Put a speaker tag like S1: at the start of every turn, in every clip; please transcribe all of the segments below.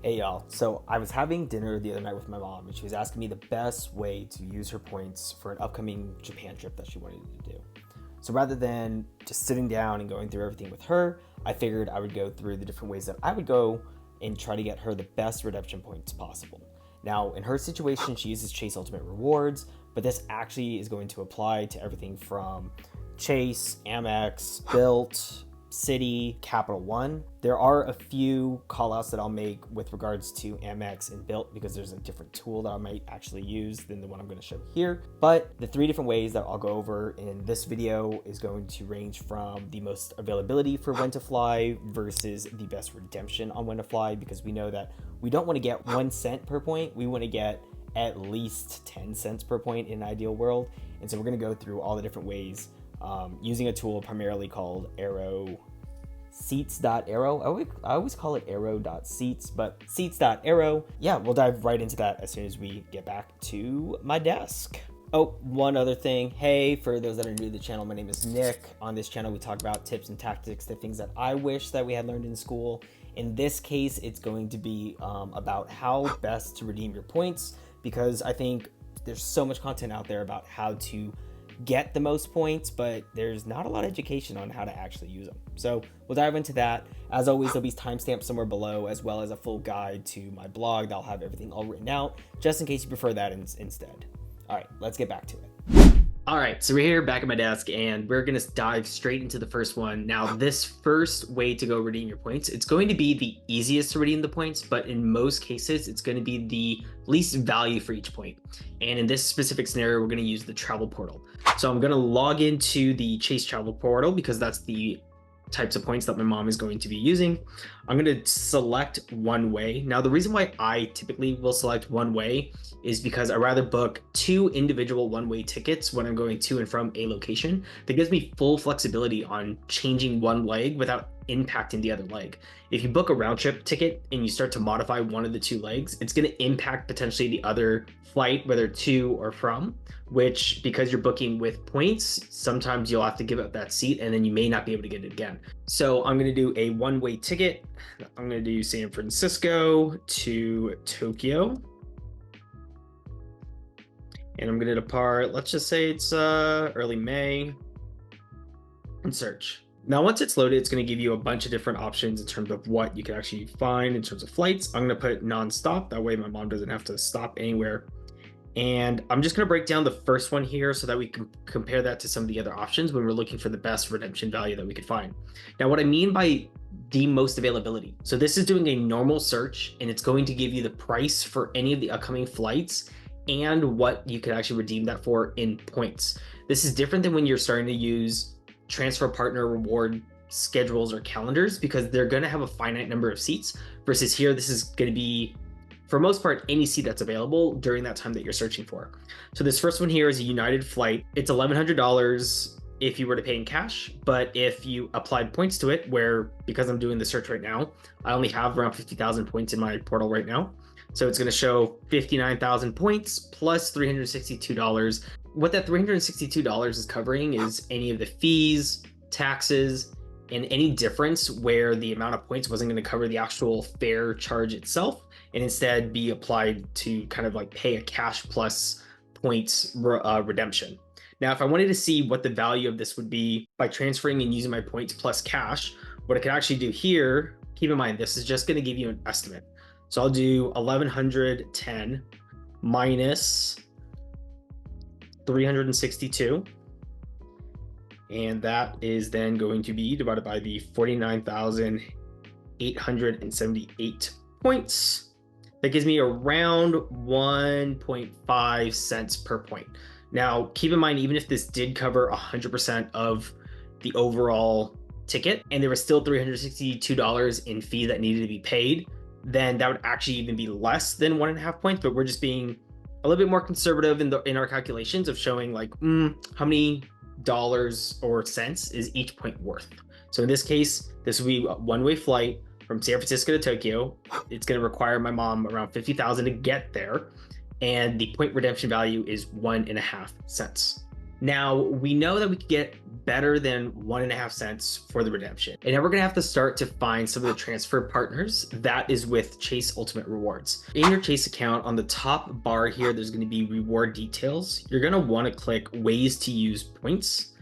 S1: Hey y'all, so I was having dinner the other night with my mom and she was asking me the best way to use her points for an upcoming Japan trip that she wanted to do. So rather than just sitting down and going through everything with her, I figured I would go through the different ways that I would go and try to get her the best redemption points possible. Now, in her situation, she uses Chase Ultimate Rewards, but this actually is going to apply to everything from Chase, Amex, Bilt, Citi, Capital One. There are a few callouts that I'll make with regards to Amex and Bilt because there's a different tool that I might actually use than the one I'm going to show here. But the three different ways that I'll go over in this video is going to range from the most availability for when to fly versus the best redemption on when to fly, because we know that we don't want to get 1 cent per point. We want to get at least 10 cents per point in an ideal world. And so we're going to go through all the different ways using a tool primarily called Aero, Seats.aero. I always call it aero.seats, but Seats.aero. Yeah, we'll dive right into that as soon as we get back to my desk. Oh, one other thing. Hey, for those that are new to the channel, my name is Nick. On this channel, we talk about tips and tactics, the things that I wish that we had learned in school. In this case, it's going to be about how best to redeem your points, because I think there's so much content out there about how to get the most points, but there's not a lot of education on how to actually use them. So we'll dive into that. As always, there'll be timestamps somewhere below, as well as a full guide to my blog that'll have everything all written out, just in case you prefer that instead. All right, let's get back to it. All right, so we're here back at my desk and we're gonna dive straight into the first one. Now, this first way to go redeem your points, it's going to be the easiest to redeem the points, but in most cases, it's gonna be the least value for each point. And in this specific scenario, we're gonna use the travel portal. So I'm gonna log into the Chase travel portal because that's the types of points that my mom is going to be using. I'm going to select one way. Now, the reason why I typically will select one way is because I rather book 2 individual one-way tickets when I'm going to and from a location. That gives me full flexibility on changing one leg without impacting the other leg. If you book a round trip ticket and you start to modify one of the 2 legs, it's going to impact potentially the other flight, whether to or from, which, because you're booking with points, sometimes you'll have to give up that seat and then you may not be able to get it again. So I'm going to do a one-way ticket. I'm going to do San Francisco to Tokyo. And I'm going to depart, let's just say it's early May, and search. Now, once it's loaded, it's going to give you a bunch of different options in terms of what you can actually find in terms of flights. I'm going to put nonstop. That way my mom doesn't have to stop anywhere. And I'm just going to break down the first one here so that we can compare that to some of the other options when we're looking for the best redemption value that we could find. Now, what I mean by the most availability. So this is doing a normal search and it's going to give you the price for any of the upcoming flights and what you can actually redeem that for in points. This is different than when you're starting to use transfer partner reward schedules or calendars, because they're going to have a finite number of seats, versus here this is going to be, for most part, any seat that's available during that time that you're searching for. So this first one here is a United flight. It's $1,100 if you were to pay in cash, but if you applied points to it, where, because I'm doing the search right now, I only have around 50,000 points in my portal right now. So it's going to show 59,000 points plus $362. What that $362 is covering is any of the fees, taxes, and any difference where the amount of points wasn't going to cover the actual fare charge itself, and instead be applied to kind of like pay a cash plus points redemption. Now, if I wanted to see what the value of this would be by transferring and using my points plus cash, what I could actually do here, keep in mind, this is just going to give you an estimate. So I'll do 1,110 minus 362. And that is then going to be divided by the 49,878 points. That gives me around 1.5 cents per point. Now, keep in mind, even if this did cover 100% of the overall ticket and there was still $362 in fee that needed to be paid, then that would actually even be less than 1.5 points. But we're just being a little bit more conservative in our calculations of showing like how many dollars or cents is each point worth. So in this case, this will be a one-way flight from San Francisco to Tokyo. It's going to require my mom around 50,000 to get there, and the point redemption value is 1.5 cents. Now, we know that we could get better than 1.5 cents for the redemption. And now we're gonna have to start to find some of the transfer partners. That is with Chase Ultimate Rewards. In your Chase account, on the top bar here, there's gonna be reward details. You're gonna wanna click ways to use points.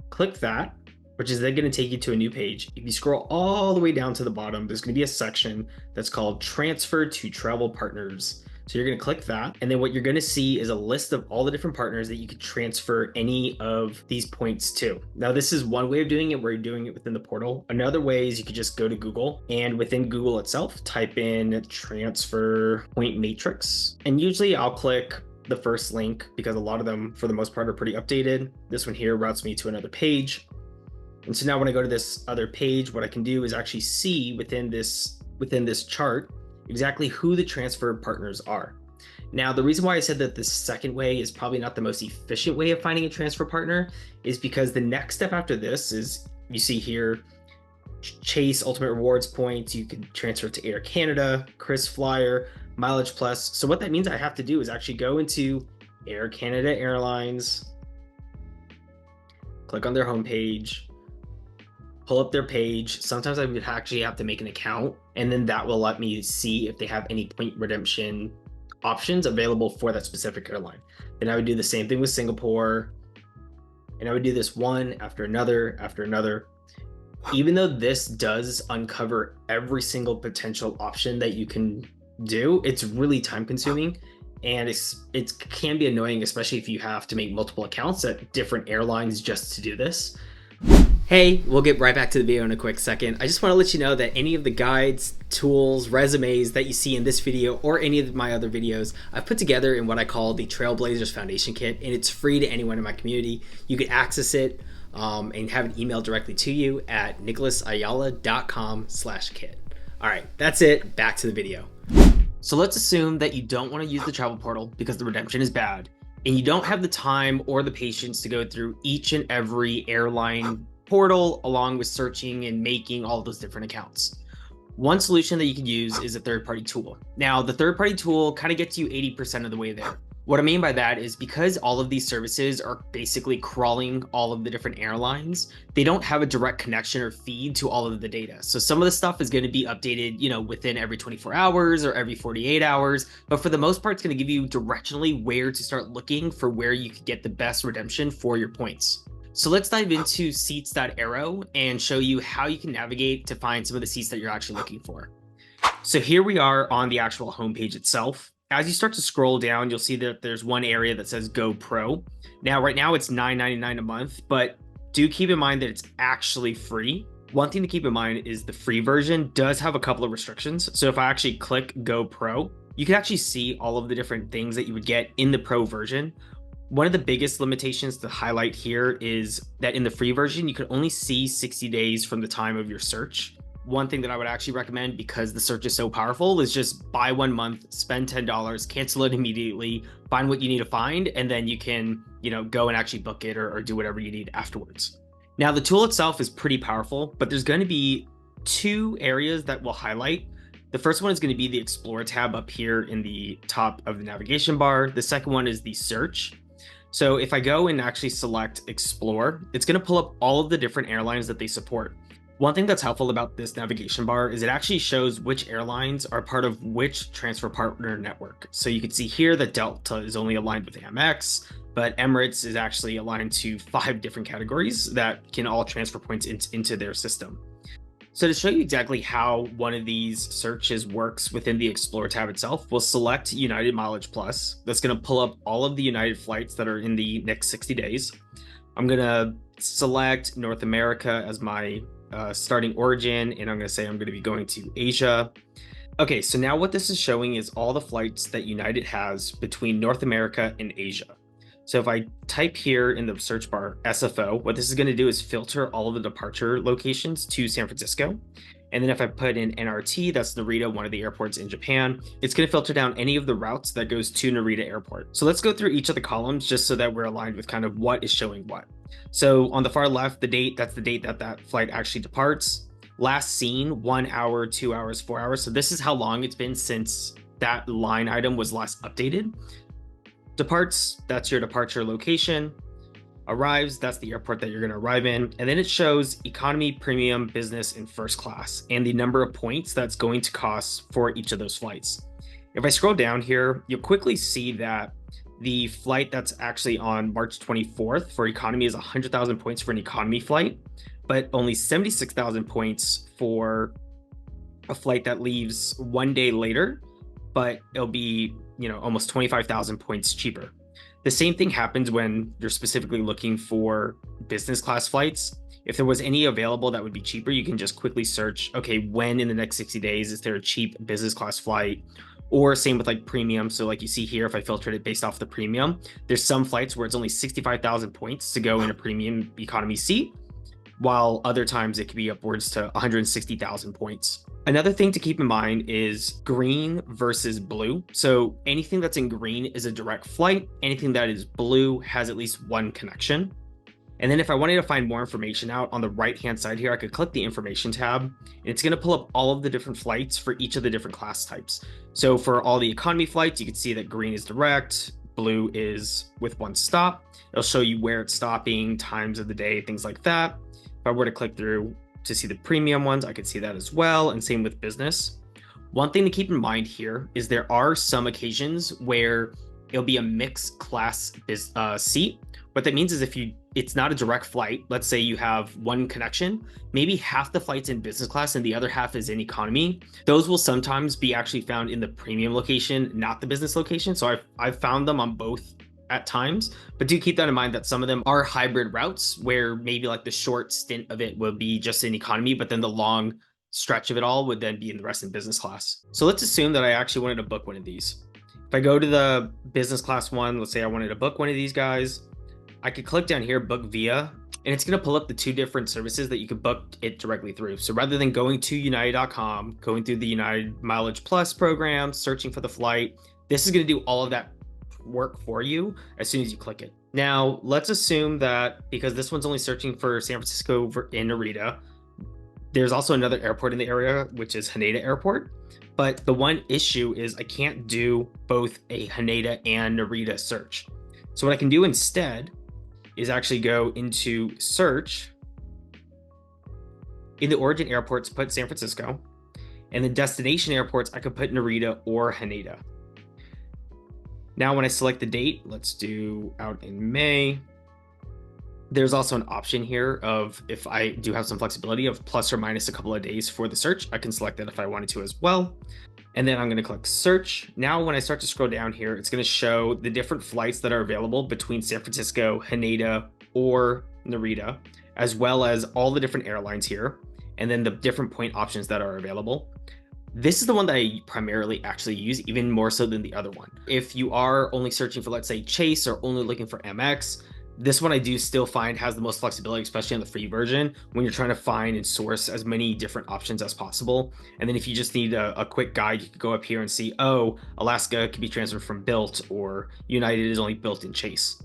S1: Click that, which is then gonna take you to a new page. If you scroll all the way down to the bottom, there's gonna be a section that's called Transfer to Travel Partners. So you're going to click that. And then what you're going to see is a list of all the different partners that you could transfer any of these points to. Now, this is one way of doing it where you're doing it within the portal. Another way is you could just go to Google and within Google itself, type in transfer point matrix. And usually I'll click the first link because a lot of them, for the most part, are pretty updated. This one here routes me to another page. And so now when I go to this other page, what I can do is actually see within this chart exactly who the transfer partners are. Now, the reason why I said that this second way is probably not the most efficient way of finding a transfer partner is because the next step after this is, you see here, Chase Ultimate Rewards points. You can transfer to Air Canada, Chris Flyer, Mileage Plus. So what that means I have to do is actually go into Air Canada Airlines, click on their homepage, pull up their page. Sometimes I would actually have to make an account, and then that will let me see if they have any point redemption options available for that specific airline. Then I would do the same thing with Singapore, and I would do this one after another after another. Even though this does uncover every single potential option that you can do, it's really time consuming, and it can be annoying, especially if you have to make multiple accounts at different airlines just to do this. Hey, we'll get right back to the video in a quick second. I just want to let you know that any of the guides, tools, resumes that you see in this video or any of my other videos, I've put together in what I call the Trailblazers Foundation Kit, and it's free to anyone in my community. You can access it and have it emailed directly to you at nicholasayala.com/kit. All right, that's it. Back to the video. So let's assume that you don't want to use the travel portal because the redemption is bad, and you don't have the time or the patience to go through each and every airline portal along with searching and making all those different accounts. One solution that you can use is a third-party tool. Now, the third-party tool kind of gets you 80% of the way there. What I mean by that is because all of these services are basically crawling all of the different airlines, they don't have a direct connection or feed to all of the data. So some of the stuff is going to be updated, within every 24 hours or every 48 hours. But for the most part, it's going to give you directionally where to start looking for where you could get the best redemption for your points. So let's dive into Seats.aero and show you how you can navigate to find some of the seats that you're actually looking for. So here we are on the actual homepage itself. As you start to scroll down, you'll see that there's one area that says Go Pro. Now, right now it's $9.99 a month, but do keep in mind that it's actually free. One thing to keep in mind is the free version does have a couple of restrictions. So if I actually click Go Pro, you can actually see all of the different things that you would get in the Pro version. One of the biggest limitations to highlight here is that in the free version, you can only see 60 days from the time of your search. One thing that I would actually recommend, because the search is so powerful, is just buy 1 month, spend $10, cancel it immediately, find what you need to find, and then you can, go and actually book it or do whatever you need afterwards. Now, the tool itself is pretty powerful, but there's going to be 2 areas that we'll highlight. The first one is going to be the Explore tab up here in the top of the navigation bar. The second one is the Search. So if I go and actually select Explore, it's going to pull up all of the different airlines that they support. One thing that's helpful about this navigation bar is it actually shows which airlines are part of which transfer partner network. So you can see here that Delta is only aligned with Amex, but Emirates is actually aligned to 5 different categories that can all transfer points into their system. So to show you exactly how one of these searches works within the Explore tab itself, we'll select United Mileage Plus. That's going to pull up all of the United flights that are in the next 60 days. I'm going to select North America as my starting origin, and I'm going to say I'm going to be going to Asia. Okay, so now what this is showing is all the flights that United has between North America and Asia. So if I type here in the search bar SFO, what this is going to do is filter all of the departure locations to San Francisco. And then if I put in NRT, that's Narita, one of the airports in Japan, it's going to filter down any of the routes that goes to Narita Airport. So let's go through each of the columns just so that we're aligned with kind of what is showing what. So on the far left, the date, that's the date that that flight actually departs. Last seen, 1 hour, 2 hours, 4 hours. So this is how long it's been since that line item was last updated. Departs, that's your departure location. arrives, that's the airport that you're going to arrive in. And then it shows economy, premium, business, and first class, and the number of points that's going to cost for each of those flights. If I scroll down here, you'll quickly see that the flight that's actually on March 24th for economy is 100,000 points for an economy flight, but only 76,000 points for a flight that leaves 1 day later, but it'll be, almost 25,000 points cheaper. The same thing happens when you're specifically looking for business class flights. If there was any available that would be cheaper, you can just quickly search, okay, when in the next 60 days is there a cheap business class flight? Or same with like premium. So like you see here, if I filtered it based off the premium, there's some flights where it's only 65,000 points to go in a premium economy seat, while other times it could be upwards to 160,000 points. Another thing to keep in mind is green versus blue. So anything that's in green is a direct flight. Anything that is blue has at least one connection. And then if I wanted to find more information out on the right-hand side here, I could click the information tab, and it's going to pull up all of the different flights for each of the different class types. So for all the economy flights, you can see that green is direct, blue is with one stop. It'll show you where it's stopping, times of the day, things like that. If I were to click through to see the premium ones, I could see that as well, and same with business. One thing to keep in mind here is there are some occasions where it'll be a mixed class seat. What that means is it's not a direct flight. Let's say you have one connection, maybe half the flight's in business class and the other half is in economy. Those will sometimes be actually found in the premium location, not the business location. So I've found them on both at times, but do keep that in mind that some of them are hybrid routes where maybe like the short stint of it will be just in economy, but then the long stretch of it all would then be in the rest in business class. So let's assume that I actually wanted to book one of these. If I go to the business class one, let's say I wanted to book one of these guys, I could click down here, book via, and it's going to pull up the two different services that you could book it directly through. So rather than going to United.com, going through the United Mileage Plus program, searching for the flight, this is going to do all of that work for you as soon as you click it. Now, let's assume that because this one's only searching for San Francisco in Narita, there's also another airport in the area, which is Haneda Airport. But the one issue is I can't do both a Haneda and Narita search. So what I can do instead is actually go into search. In the origin airports, put San Francisco, and the destination airports, I could put Narita or Haneda. Now, when I select the date, let's do out in May. There's also an option here of if I do have some flexibility of plus or minus a couple of days for the search, I can select that if I wanted to as well. And then I'm going to click search. Now, when I start to scroll down here, it's going to show the different flights that are available between San Francisco, Haneda, or Narita, as well as all the different airlines here, and then the different point options that are available. This is the one that I primarily actually use, even more so than the other one. If you are only searching for, let's say, Chase or only looking for MX, this one I do still find has the most flexibility, especially on the free version, when you're trying to find and source as many different options as possible. And then if you just need a quick guide, you can go up here and see, oh, Alaska can be transferred from Built, or United is only built in Chase.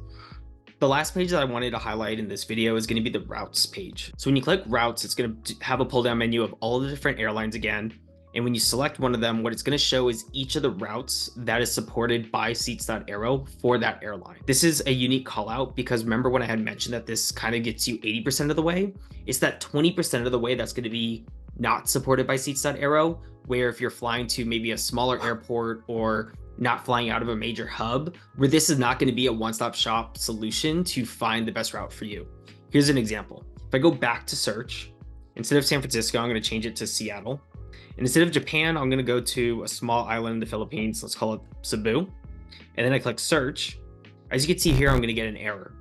S1: The last page that I wanted to highlight in this video is going to be the routes page. So when you click routes, it's going to have a pull down menu of all the different airlines again. And when you select one of them, what it's going to show is each of the routes that is supported by Seats.aero for that airline. This is a unique call out because remember when I had mentioned that this kind of gets you 80% of the way? It's that 20% of the way that's going to be not supported by Seats.aero, where if you're flying to maybe a smaller airport or not flying out of a major hub, where this is not going to be a one-stop shop solution to find the best route for you. Here's an example. If I go back to search, instead of San Francisco, I'm going to change it to Seattle. And instead of Japan, I'm going to go to a small island in the Philippines. Let's call it Cebu. And then I click search. As you can see here, I'm going to get an error.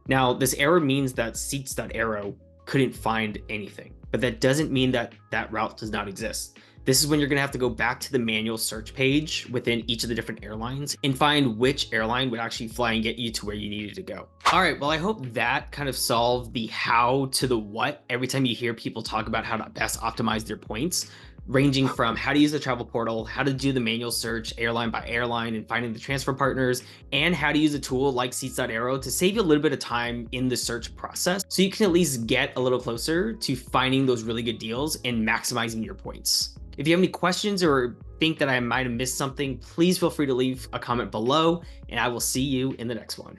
S1: Now, this error means that Seats.aero couldn't find anything, but that doesn't mean that that route does not exist. This is when you're going to have to go back to the manual search page within each of the different airlines and find which airline would actually fly and get you to where you needed to go. All right, well, I hope that kind of solved the how to the what every time you hear people talk about how to best optimize their points, ranging from how to use the travel portal, how to do the manual search airline by airline and finding the transfer partners, and how to use a tool like Seats.aero to save you a little bit of time in the search process so you can at least get a little closer to finding those really good deals and maximizing your points. If you have any questions or think that I might have missed something, please feel free to leave a comment below, and I will see you in the next one.